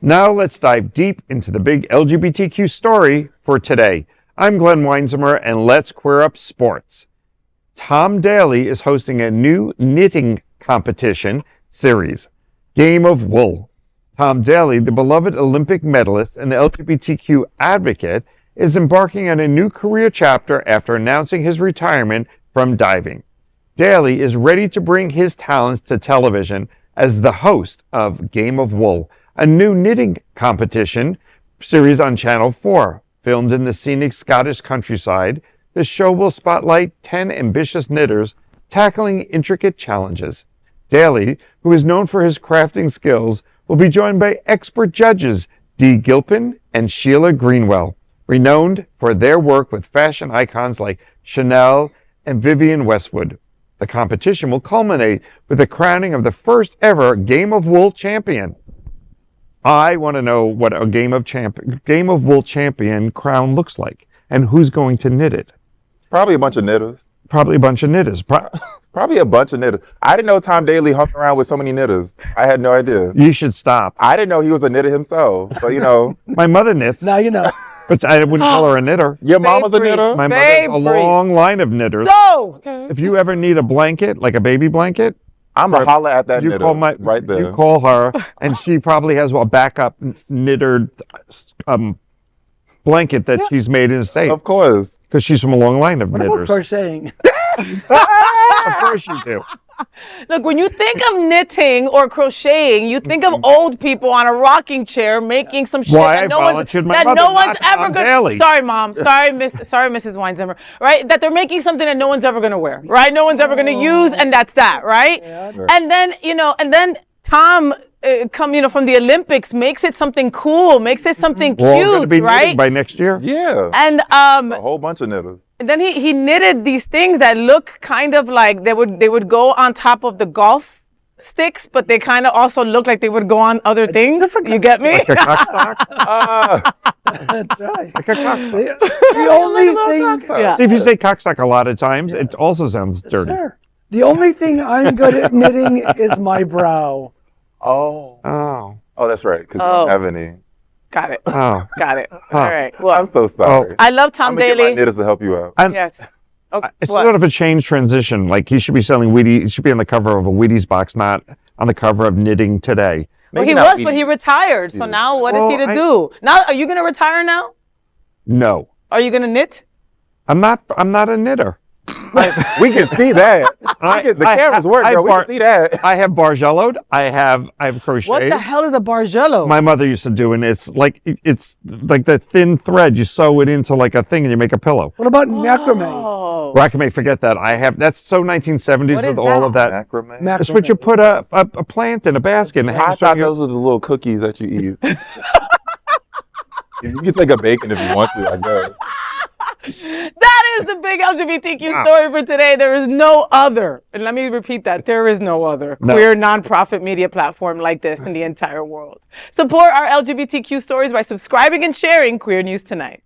Now let's dive deep into the big LGBTQ story for today. I'm Glenn Weinzimmer, and let's queer up sports. Tom Daley is hosting a new knitting competition series, Game of Wool. Tom Daley, the beloved Olympic medalist and LGBTQ advocate, is embarking on a new career chapter after announcing his retirement from diving. Daley is ready to bring his talents to television as the host of Game of Wool, a new knitting competition series on Channel 4. Filmed in the scenic Scottish countryside, the show will spotlight 10 ambitious knitters tackling intricate challenges. Daley, who is known for his crafting skills, will be joined by expert judges Gilpin and Sheila Greenwell, renowned for their work with fashion icons like Chanel and Vivienne Westwood. The competition will culminate with the crowning of the first ever Game of Wool champion. I want to know what a Game of Wool champion crown looks like and who's going to knit it. Probably a bunch of knitters. Probably a bunch of knitters. Probably a bunch of knitters. I didn't know Tom Daley hung around with so many knitters. I had no idea. You should stop. I didn't know he was a knitter himself, but My mother knits. Now you know. But I wouldn't call her a knitter. Your mama's a knitter? My mother has a long line of knitters. So, if you ever need a blanket, like a baby blanket, I'm going to holler at that knitter right there. You call her, and she probably has a backup knitted blanket that she's made in the States. Of course. Because she's from a long line of what knitters. about crocheting? Of course you do. Look, when you think of knitting or crocheting, you think of old people on a rocking chair making some shit that no one's ever going. Sorry, Mom. Sorry, Mrs. Weinzimmer. Right? That they're making something that no one's ever going to wear. Right? No one's ever going to use, and that's that. Right? Yeah. And then Tom. From the Olympics, makes it something cool, makes it something cute, We're all gonna be right? by next year. Yeah. And a whole bunch of knitters. And then he knitted these things that look kind of like they would go on top of the golf sticks, but they kind of also look like they would go on other things. You get me? Like a cockstock? That's right. Like a cockstock. The only thing, Yeah. If you say cockstock a lot of times, it also sounds dirty. sure. The only thing I'm good at knitting is my brow. Oh, that's right, because you don't have any. Got it. Oh. Got it. All right. I'm Well, so sorry. I love Tom I'm going to get Daley. my knitters to help you out. Yes. Okay. It's What? sort of a change transition. Like he should be selling Wheaties. He should be on the cover of a Wheaties box, not on the cover of Knitting Today. Well, Maybe he not was, but he Wheaties. retired. So now what is he to do? Now, are you going to retire now? No, Are you going to knit? I'm not a knitter. We can see that. The cameras work, though. We can see that. I have bargelloed. I have crocheted. What the hell is a bargello? My mother used to do, and it's like the thin thread. You sew it into like a thing, and you make a pillow. What about macrame? Oh. Macrame, forget that. That's so 1970s What with is all of that. Macrame? It's what you put a plant in a basket and I hang thought those were the little cookies that you eat. You can take a bacon if you want to, I guess. That is the big LGBTQ story for today. There is no other, and let me repeat that, there is no other queer nonprofit media platform like this in the entire world. Support our LGBTQ stories by subscribing and sharing Queer News Tonight.